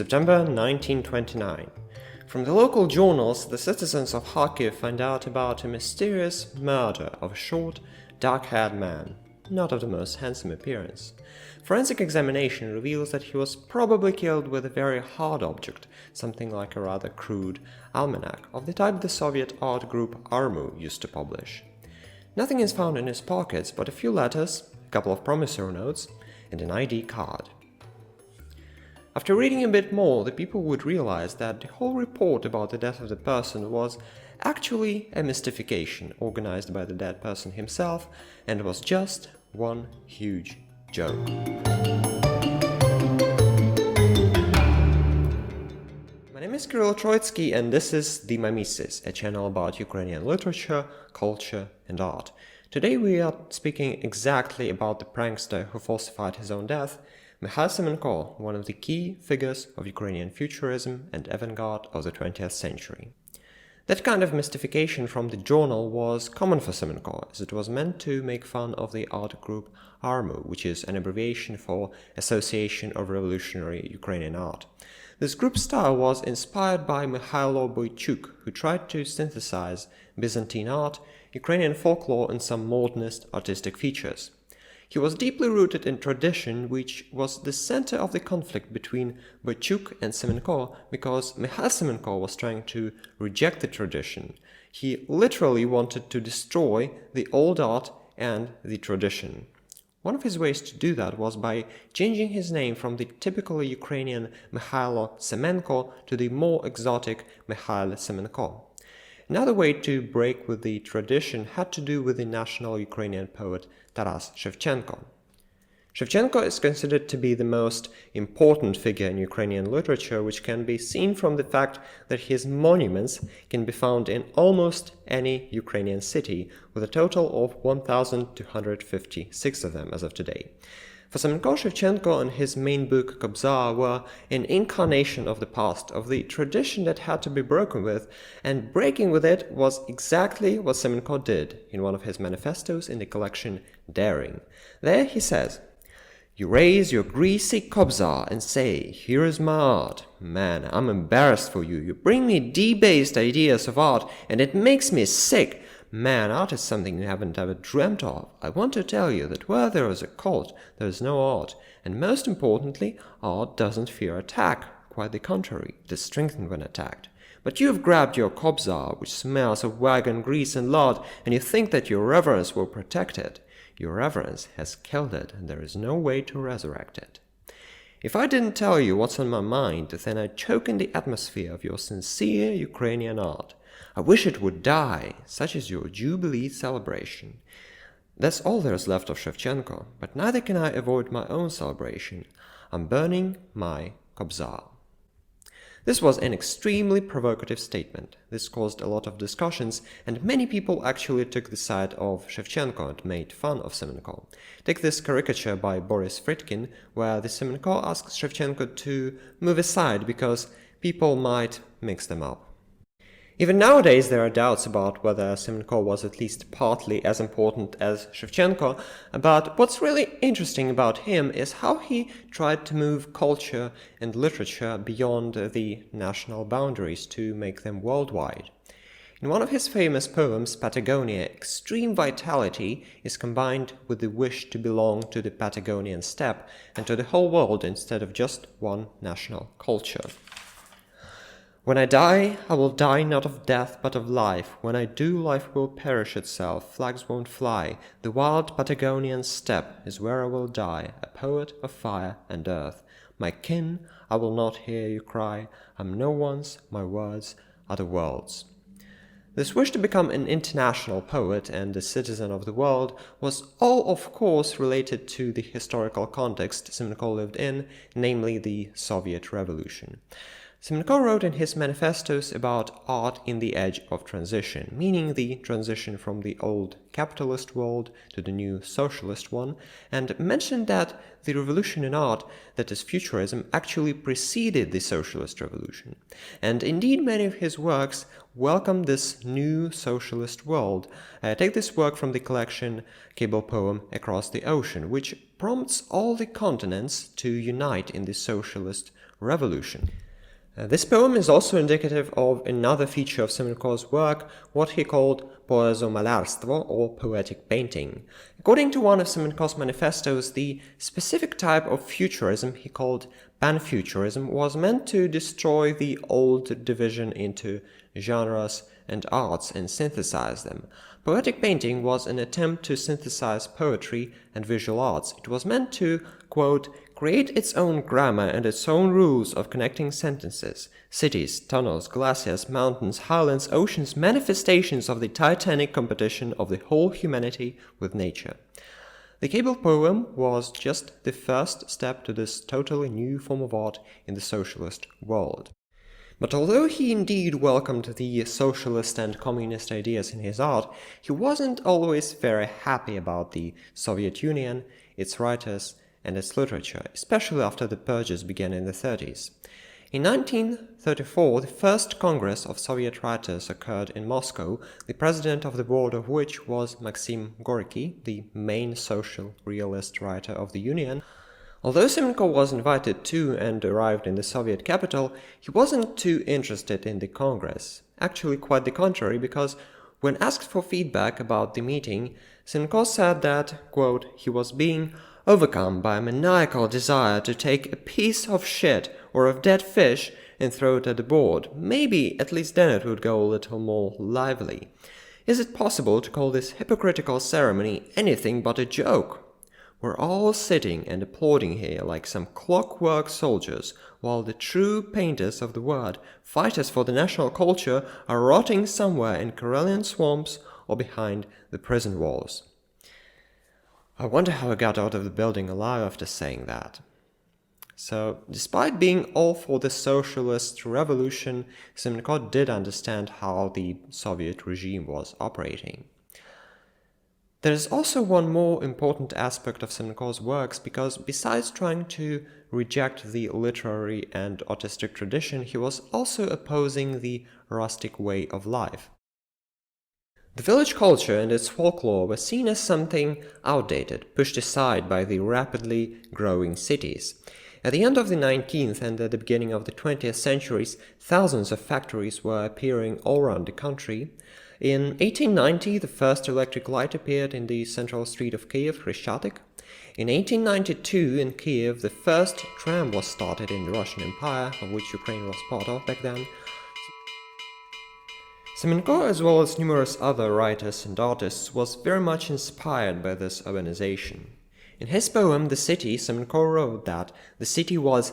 September 1929. From the local journals, the citizens of Kharkiv find out about a mysterious murder of a short, dark-haired man, not of the most handsome appearance. Forensic examination reveals that he was probably killed with a very hard object, something like a rather crude almanac, of the type the Soviet art group Armu used to publish. Nothing is found in his pockets but a few letters, a couple of promissory notes, and an ID card. After reading a bit more, the people would realize that the whole report about the death of the person was actually a mystification organized by the dead person himself and was just one huge joke. My name is Kirill Troitsky and this is the Mimesis, a channel about Ukrainian literature, culture and art. Today we are speaking exactly about the prankster who falsified his own death, Mykhail Semenko, one of the key figures of Ukrainian futurism and avant-garde of the 20th century. That kind of mystification from the journal was common for Semenko, as it was meant to make fun of the art group Armu, which is an abbreviation for Association of Revolutionary Ukrainian Art. This group's style was inspired by Mykhail Boychuk, who tried to synthesize Byzantine art, Ukrainian folklore and some modernist artistic features. He was deeply rooted in tradition, which was the center of the conflict between Boychuk and Semenko, because Mykhail Semenko was trying to reject the tradition. He literally wanted to destroy the old art and the tradition. One of his ways to do that was by changing his name from the typically Ukrainian Mykhail Semenko to the more exotic Mykhail Semenko. Another way to break with the tradition had to do with the national Ukrainian poet Taras Shevchenko. Shevchenko is considered to be the most important figure in Ukrainian literature, which can be seen from the fact that his monuments can be found in almost any Ukrainian city, with a total of 1,256 of them as of today. For Semenko, Shevchenko and his main book Kobzar were an incarnation of the past, of the tradition that had to be broken with, and breaking with it was exactly what Semenko did in one of his manifestos in the collection Daring. There he says, "You raise your greasy Kobzar and say, 'Here is my art.' Man, I'm embarrassed for you. You bring me debased ideas of art and it makes me sick. Man, art is something you haven't ever dreamt of. I want to tell you that where there is a cult, there is no art. And most importantly, art doesn't fear attack. Quite the contrary, it is strengthened when attacked. But you have grabbed your Kobzar, which smells of wagon grease and lard, and you think that your reverence will protect it. Your reverence has killed it, and there is no way to resurrect it. If I didn't tell you what's on my mind, then I'd choke in the atmosphere of your sincere Ukrainian art. I wish it would die, such is your Jubilee celebration." That's all there is left of Shevchenko, but neither can I avoid my own celebration. I'm burning my Kobzar. This was an extremely provocative statement. This caused a lot of discussions, and many people actually took the side of Shevchenko and made fun of Semenko. Take this caricature by Boris Fritkin, where the Semenko asks Shevchenko to move aside because people might mix them up. Even nowadays there are doubts about whether Semenko was at least partly as important as Shevchenko, but what's really interesting about him is how he tried to move culture and literature beyond the national boundaries to make them worldwide. In one of his famous poems, Patagonia, extreme vitality is combined with the wish to belong to the Patagonian steppe and to the whole world instead of just one national culture. "When I die, I will die not of death but of life. When I do, life will perish itself, flags won't fly. The wild Patagonian steppe is where I will die, a poet of fire and earth. My kin, I will not hear you cry. I'm no one's, my words are the world's." This wish to become an international poet and a citizen of the world was all of course related to the historical context Semenko lived in, namely the Soviet Revolution. Semenko wrote in his manifestos about art in the edge of transition, meaning the transition from the old capitalist world to the new socialist one, and mentioned that the revolution in art, that is futurism, actually preceded the socialist revolution. And indeed many of his works welcome this new socialist world. Take this work from the collection Cable Poem Across the Ocean, which prompts all the continents to unite in the socialist revolution. This poem is also indicative of another feature of Semenko's work, what he called poezomalarstvo, or poetic painting. According to one of Semenko's manifestos, the specific type of futurism he called panfuturism was meant to destroy the old division into genres and arts and synthesize them. Poetic painting was an attempt to synthesize poetry and visual arts. It was meant to, quote, create its own grammar and its own rules of connecting sentences, cities, tunnels, glaciers, mountains, highlands, oceans, manifestations of the titanic competition of the whole humanity with nature. The Cable Poem was just the first step to this totally new form of art in the socialist world. But although he indeed welcomed the socialist and communist ideas in his art, he wasn't always very happy about the Soviet Union, its writers, and its literature, especially after the purges began in the 30s. In 1934, the first Congress of Soviet writers occurred in Moscow, the president of the board of which was Maxim Gorky, the main social realist writer of the Union. Although Semenko was invited to and arrived in the Soviet capital, he wasn't too interested in the Congress. Actually, quite the contrary, because when asked for feedback about the meeting, Semenko said that, quote, he was being overcome by a maniacal desire to take a piece of shit or of dead fish and throw it at the board. Maybe at least then it would go a little more lively. Is it possible to call this hypocritical ceremony anything but a joke? We're all sitting and applauding here like some clockwork soldiers, while the true painters of the word, fighters for the national culture, are rotting somewhere in Karelian swamps or behind the prison walls. I wonder how I got out of the building alive after saying that. So, despite being all for the socialist revolution, Semenko did understand how the Soviet regime was operating. There is also one more important aspect of Semenko's works, because besides trying to reject the literary and artistic tradition, he was also opposing the rustic way of life. The village culture and its folklore were seen as something outdated, pushed aside by the rapidly growing cities. At the end of the 19th and at the beginning of the 20th centuries, thousands of factories were appearing all around the country. In 1890, the first electric light appeared in the central street of Kiev, Hryshchatyk. In 1892, in Kiev, the first tram was started in the Russian Empire, of which Ukraine was part of back then. Semenko, as well as numerous other writers and artists, was very much inspired by this urbanization. In his poem The City, Semenko wrote that the city was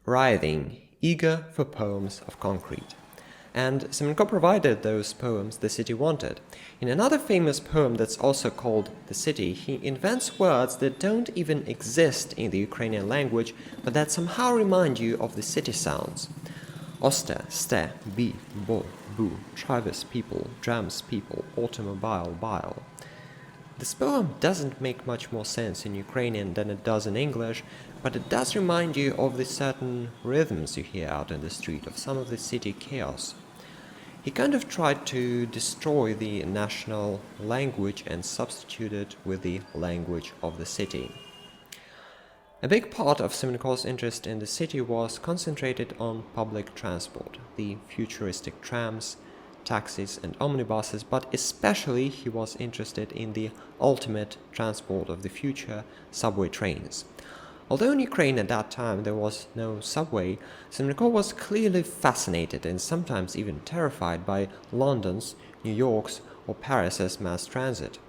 writhing, eager for poems of concrete. And Semenko provided those poems the city wanted. In another famous poem that's also called The City, he invents words that don't even exist in the Ukrainian language, but that somehow remind you of the city sounds. Oste, ste, bi, bo, bu, Travis people, drams people, automobile, bile. This poem doesn't make much more sense in Ukrainian than it does in English, but it does remind you of the certain rhythms you hear out in the street, of some of the city chaos. He kind of tried to destroy the national language and substitute it with the language of the city. A big part of Semenko's interest in the city was concentrated on public transport, the futuristic trams, taxis and omnibuses, but especially he was interested in the ultimate transport of the future, subway trains. Although in Ukraine at that time there was no subway, Semenko was clearly fascinated and sometimes even terrified by London's, New York's or Paris's mass transit.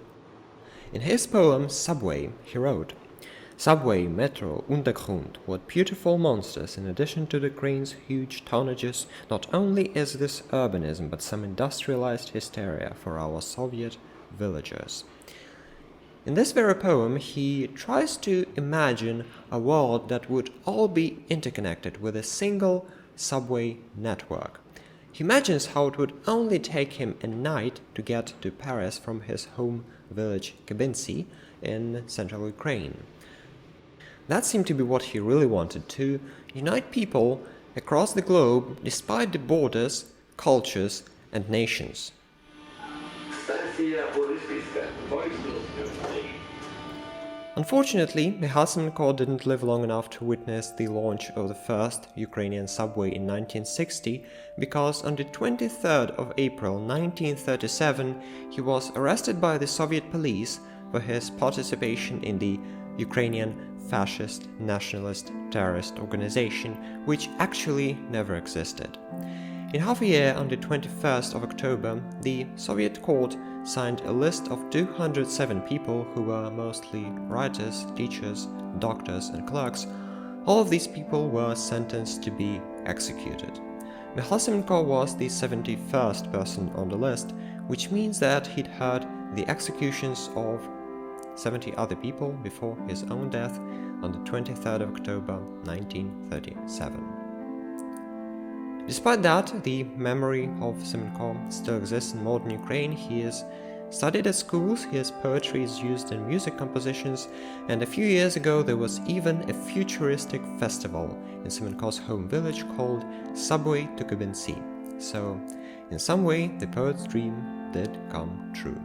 In his poem Subway, he wrote, "Subway, metro, Untergrund, what beautiful monsters in addition to the crane's huge tonnages, not only is this urbanism but some industrialized hysteria for our Soviet villagers." In this very poem, he tries to imagine a world that would all be interconnected with a single subway network. He imagines how it would only take him a night to get to Paris from his home village Kybinsi in central Ukraine. That seemed to be what he really wanted, to unite people across the globe despite the borders, cultures and nations. Unfortunately, Mykhail Semenko didn't live long enough to witness the launch of the first Ukrainian subway in 1960, because on the 23rd of April 1937 he was arrested by the Soviet police for his participation in the Ukrainian fascist nationalist terrorist organization, which actually never existed. In half a year, on the 21st of October, the Soviet court signed a list of 207 people who were mostly writers, teachers, doctors and clerks. All of these people were sentenced to be executed. Mykhail Semenko was the 71st person on the list, which means that he'd heard the executions of 70 other people before his own death on the 23rd of October 1937. Despite that, the memory of Semenko still exists in modern Ukraine. He is studied at schools, his poetry is used in music compositions, and a few years ago there was even a futuristic festival in Semenko's home village called Subway to Kybinsi. So, in some way, the poet's dream did come true.